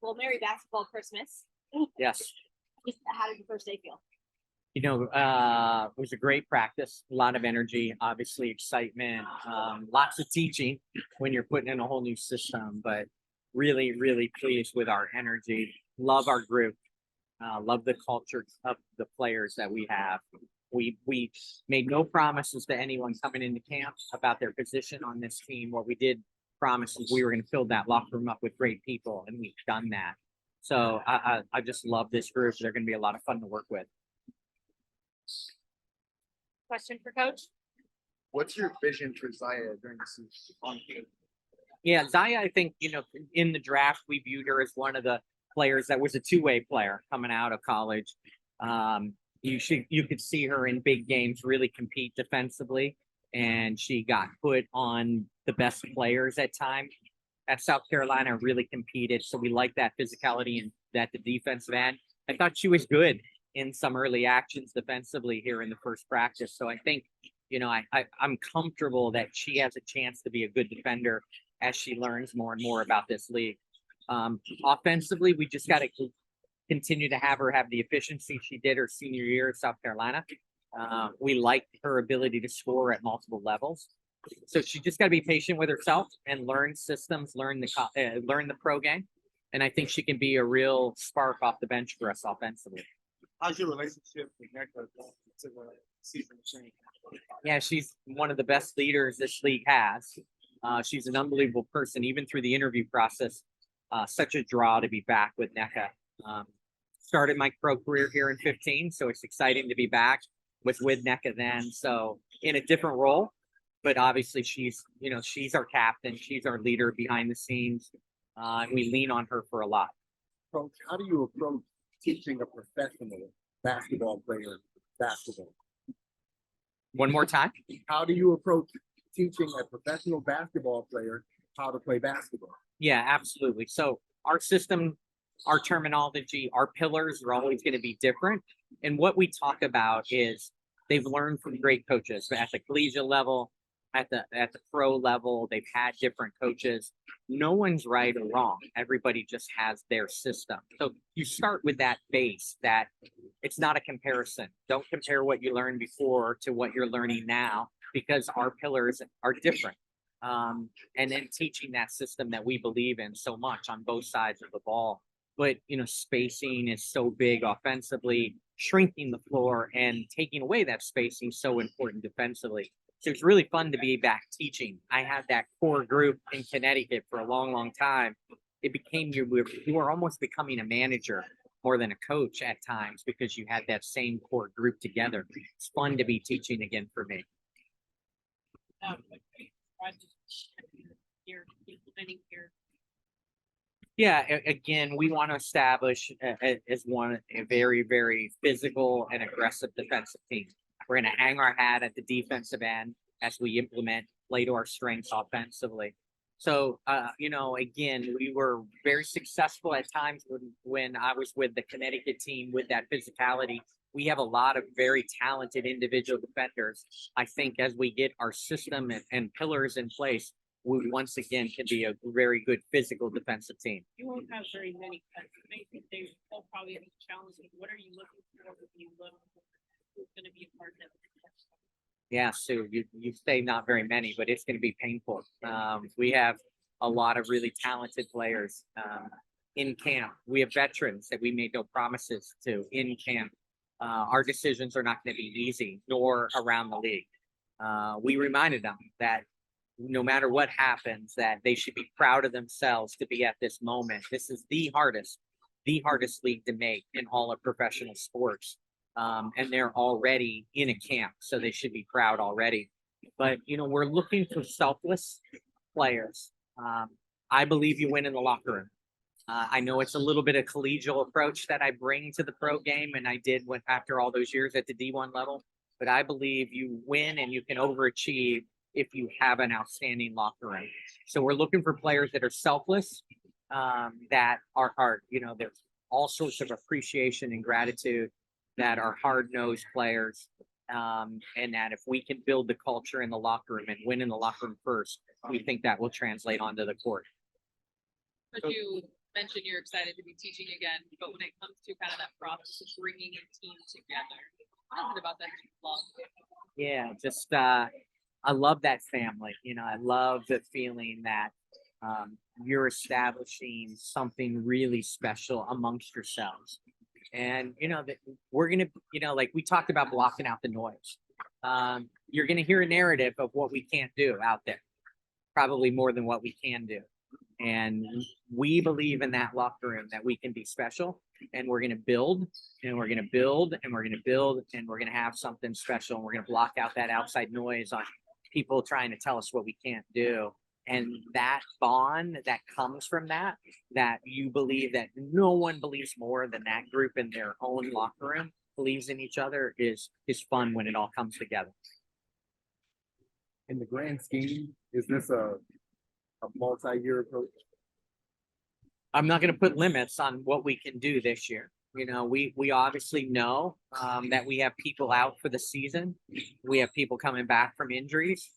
Well, Merry Basketball Christmas. Yes. How did the first day feel? It was a great practice, a lot of energy, obviously excitement, lots of teaching when you're putting in a whole new system, but really, really pleased with our energy. Love our group. Love the culture of the players that we have. We made no promises to anyone coming into camp about their position on this team. What we did promise is we were going to fill that locker room up with great people, and we've done that. So I just love this group. They're going to be a lot of fun to work with. Question for Coach? What's your vision for Zaya during the season? Yeah, Zaya, I think, in the draft, we viewed her as one of the players that was a two-way player coming out of college. You could see her in big games really compete defensively, and she got put on the best players at times. At South Carolina, really competed, so we like that physicality and that the defensive end. I thought she was good in some early actions defensively here in the first practice. So I think, I'm comfortable that she has a chance to be a good defender as she learns more and more about this league. Offensively, we just got to continue to have her have the efficiency she did her senior year at South Carolina. We like her ability to score at multiple levels. So she just got to be patient with herself and learn systems, learn the pro game. And I think she can be a real spark off the bench for us offensively. How's your relationship with Neca to the season change? Yeah, she's one of the best leaders this league has. She's an unbelievable person, even through the interview process. Such a draw to be back with Neca. Started my pro career here in 15, so it's exciting to be back with Neca then. So in a different role, but obviously she's our captain, she's our leader behind the scenes, and we lean on her for a lot. Coach, how do you approach teaching a professional basketball player basketball? One more time. How do you approach teaching a professional basketball player how to play basketball? Yeah, absolutely. So our system, our terminology, our pillars are always going to be different. And what we talk about is they've learned from great coaches at the collegiate level, at the pro level. They've had different coaches. No one's right or wrong. Everybody just has their system. So you start with that base that it's not a comparison. Don't compare what you learned before to what you're learning now, because our pillars are different. And then teaching that system that we believe in so much on both sides of the ball. But, spacing is so big offensively, shrinking the floor and taking away that spacing so important defensively. So it's really fun to be back teaching. I had that core group in Connecticut for a long, long time. It became you were almost becoming a manager more than a coach at times because you had that same core group together. It's fun to be teaching again for me. Yeah, again, we want to establish as a very, very physical and aggressive defensive team. We're going to hang our hat at the defensive end as we play to our strengths offensively. So, again, we were very successful at times when I was with the Connecticut team with that physicality. We have a lot of very talented individual defenders. I think as we get our system and pillars in place, we once again can be a very good physical defensive team. You won't have very many cuts. They will probably be challenging. What are you looking for if you look who's going to be a part of it? Yeah, Sue, you say not very many, but it's going to be painful. We have a lot of really talented players in camp. We have veterans that we made no promises to in camp. Our decisions are not going to be easy, nor around the league. We reminded them that no matter what happens, that they should be proud of themselves to be at this moment. This is the hardest league to make in all of professional sports. And they're already in a camp, so they should be proud already. But, we're looking for selfless players. I believe you win in the locker room. I know it's a little bit of collegial approach that I bring to the pro game, and I did after all those years at the D1 level. But I believe you win and you can overachieve if you have an outstanding locker room. So we're looking for players that are selfless, that are there's all sorts of appreciation and gratitude, that are hard-nosed players, and that if we can build the culture in the locker room and win in the locker room first, we think that will translate onto the court. Could you mentioned you're excited to be teaching again, but when it comes to kind of that process of bringing a team together, what is it about that you love? Yeah, just I love that family. You know, I love the feeling that you're establishing something really special amongst yourselves. And you know that we're gonna, you know, like we talked about blocking out the noise. You're gonna hear a narrative of what we can't do out there, probably more than what we can do. And we believe in that locker room that we can be special, and we're going to build, and we're going to build, and we're going to build, and we're going to have something special. And we're going to block out that outside noise on people trying to tell us what we can't do. And that bond that comes from that, that you believe that no one believes more than that group in their own locker room believes in each other is fun when it all comes together. In the grand scheme, is this a multi-year approach? I'm not going to put limits on what we can do this year. You know, we obviously know that we have people out for the season. We have people coming back from injuries.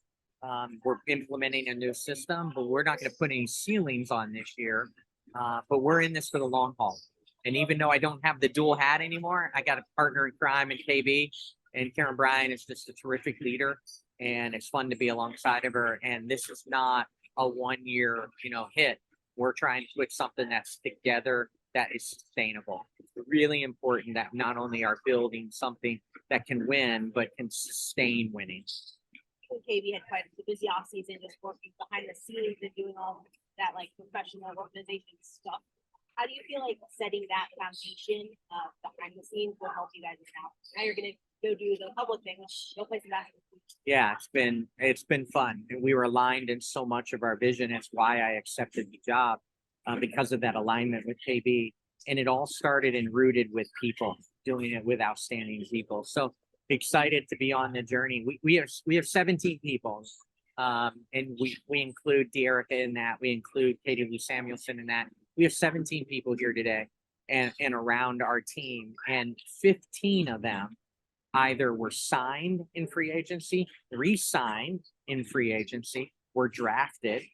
We're implementing a new system, but we're not going to put any ceilings on this year. But we're in this for the long haul. And even though I don't have the dual hat anymore, I got a partner in crime in KB, and Karen Bryan is just a terrific leader, and it's fun to be alongside of her. And this is not a 1 year, you know, hit. We're trying to put something that's together that is sustainable. It's really important that not only are building something that can win, but can sustain winning. KB had quite a busy off season, just working behind the scenes and doing all that like professional organization stuff. How do you feel like setting that foundation behind the scenes will help you guys now? Now you're gonna go do the public thing, which go play some basketball. Yeah, it's been fun, and we were aligned in so much of our vision. It's why I accepted the job, because of that alignment with KB. And it all started and rooted with people, doing it with outstanding people. So excited to be on the journey. We have 17 people, and we include De'Erica in that. We include Katie Lou Samuelson in that. We have 17 people here today, and around our team, and 15 of them either were signed in free agency, re-signed in free agency, were drafted.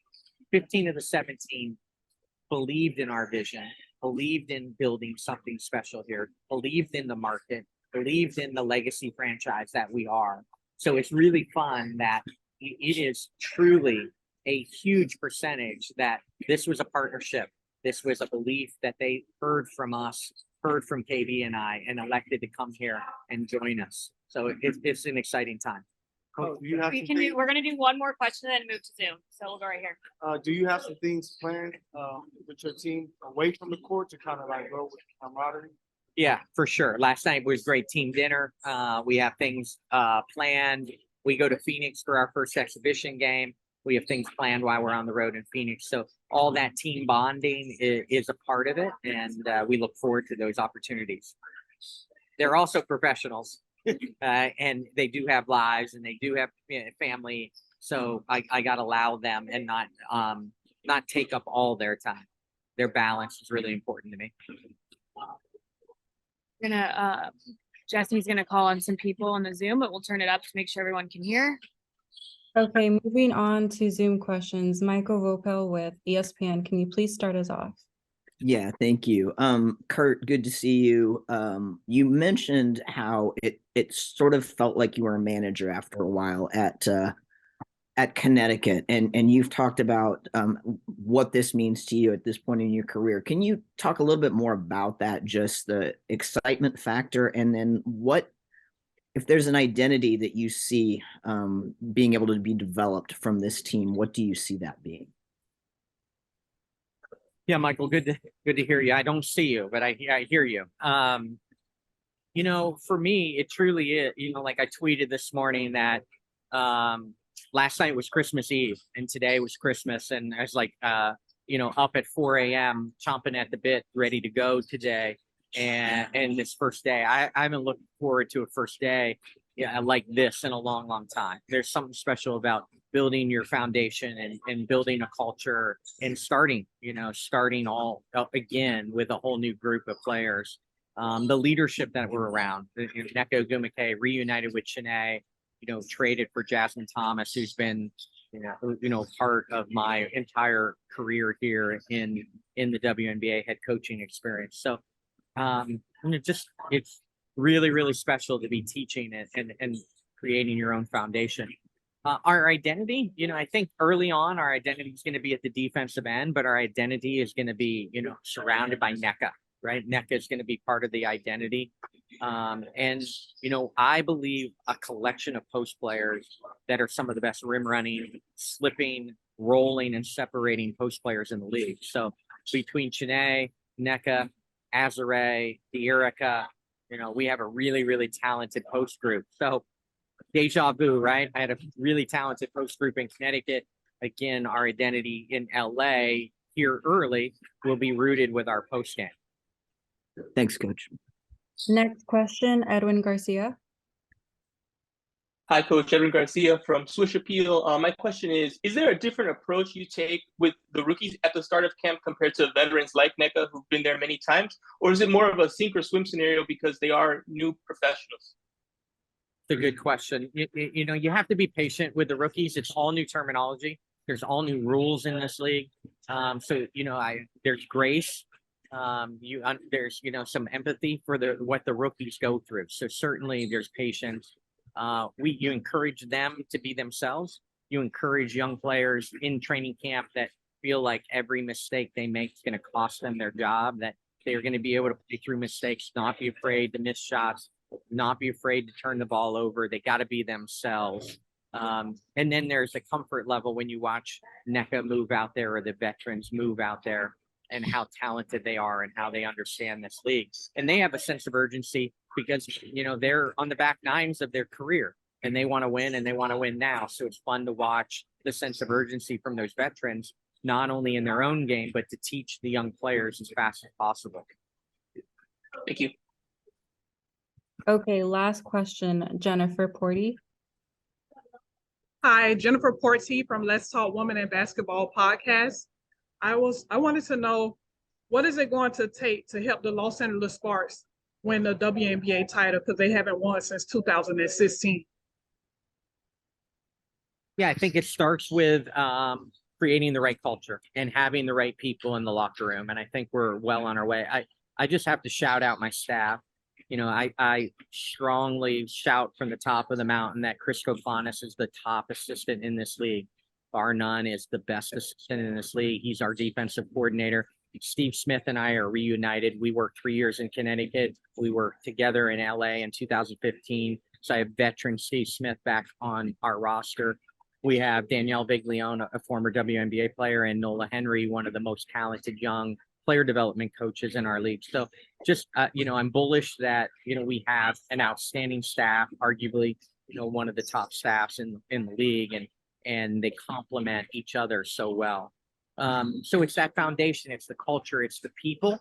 15 of the 17 believed in our vision, believed in building something special here, believed in the market, believed in the legacy franchise that we are. So it's really fun that it is truly a huge percentage that this was a partnership. This was a belief that they heard from us, heard from KB and I, and elected to come here and join us. So it's an exciting time. Coach, do you have some things, We're gonna do one more question and then move to Zoom. So we'll go right here. do you have some things planned with your team away from the court to kind of like grow with camaraderie? Yeah, for sure. Last night was great team dinner. We have things planned. We go to Phoenix for our first exhibition game. We have things planned while we're on the road in Phoenix. So all that team bonding is a part of it, and we look forward to those opportunities. They're also professionals, and they do have lives, and they do have family. So I got to allow them and not take up all their time. Their balance is really important to me. Jesse's gonna call on some people on the Zoom, but we'll turn it up to make sure everyone can hear. Okay, moving on to Zoom questions. Michael Vopel with ESPN. Can you please start us off? Yeah, thank you. Curt, good to see you. You mentioned how it sort of felt like you were a manager after a while at Connecticut, and you've talked about what this means to you at this point in your career. Can you talk a little bit more about that, just the excitement factor, and then what, if there's an identity that you see being able to be developed from this team, what do you see that being? Yeah, Michael, good to hear you. I don't see you, but I hear you. You know, for me, it truly is, you know, like I tweeted this morning that last night was Christmas Eve and today was Christmas. And I was like, you know, up at 4 a.m. chomping at the bit, ready to go today. And this first day, I've been looking forward to a first day like this in a long, long time. There's something special about building your foundation and building a culture and starting all up again with a whole new group of players. The leadership that we're around, Neca reunited with Chennai, you know, traded for Jasmine Thomas, who's been part of my entire career here in the WNBA head coaching experience. So, it's really, really special to be teaching and creating your own foundation. Our identity, I think early on, our identity is going to be at the defensive end, but our identity is going to be, surrounded by Neca, right? Neca is going to be part of the identity. I believe a collection of post players that are some of the best rim running, slipping, rolling, and separating post players in the league. So between Chene, Neca, Azare, Erica, we have a really, really talented post group. So deja vu, right? I had a really talented post group in Connecticut. Again, our identity in LA here early will be rooted with our post game. Thanks, Coach. Next question, Edwin Garcia. Hi, Coach. Edwin Garcia from Swish Appeal. My question is there a different approach you take with the rookies at the start of camp compared to veterans like Neca who've been there many times? Or is it more of a sink or swim scenario because they are new professionals? It's a good question. You have to be patient with the rookies. It's all new terminology. There's all new rules in this league. There's grace. There's some empathy for what the rookies go through. So certainly there's patience. You encourage them to be themselves. You encourage young players in training camp that feel like every mistake they make is going to cost them their job, that they're going to be able to play through mistakes, not be afraid to miss shots, not be afraid to turn the ball over. They got to be themselves. And then there's a comfort level when you watch Neca move out there or the veterans move out there and how talented they are and how they understand this league. And they have a sense of urgency because, they're on the back nines of their career and they want to win and they want to win now. So it's fun to watch the sense of urgency from those veterans, not only in their own game, but to teach the young players as fast as possible. Thank you. Okay, last question, Jennifer Porty. Hi, Jennifer Porty from Let's Talk Women in Basketball podcast. I wanted to know, what is it going to take to help the Los Angeles Sparks win the WNBA title, because they haven't won since 2016? Yeah, I think it starts with creating the right culture and having the right people in the locker room. And I think we're well on our way. I just have to shout out my staff. I strongly shout from the top of the mountain that Chris Kofanis is the top assistant in this league. Bar none, is the best assistant in this league. He's our defensive coordinator. Steve Smith and I are reunited. We worked 3 years in Connecticut. We worked together in LA in 2015. So I have veteran Steve Smith back on our roster. We have Danielle Viglione, a former WNBA player, and Nola Henry, one of the most talented young player development coaches in our league. So just, I'm bullish that, we have an outstanding staff, arguably, one of the top staffs in the league, and they complement each other so well. So it's that foundation, it's the culture, it's the people.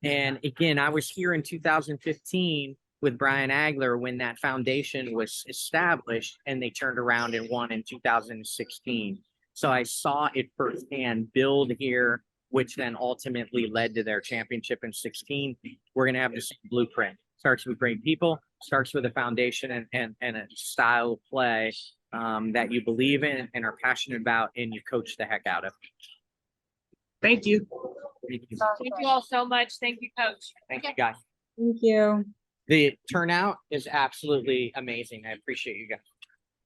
And again, I was here in 2015 with Brian Agler when that foundation was established and they turned around and won in 2016. So I saw it firsthand build here, which then ultimately led to their championship in 16. We're going to have the same blueprint. Starts with great people, starts with a foundation and a style of play that you believe in and are passionate about, and you coach the heck out of. Thank you. Thank you. Thank you all so much. Thank you, Coach. Thank you, guys. Thank you. The turnout is absolutely amazing. I appreciate you guys.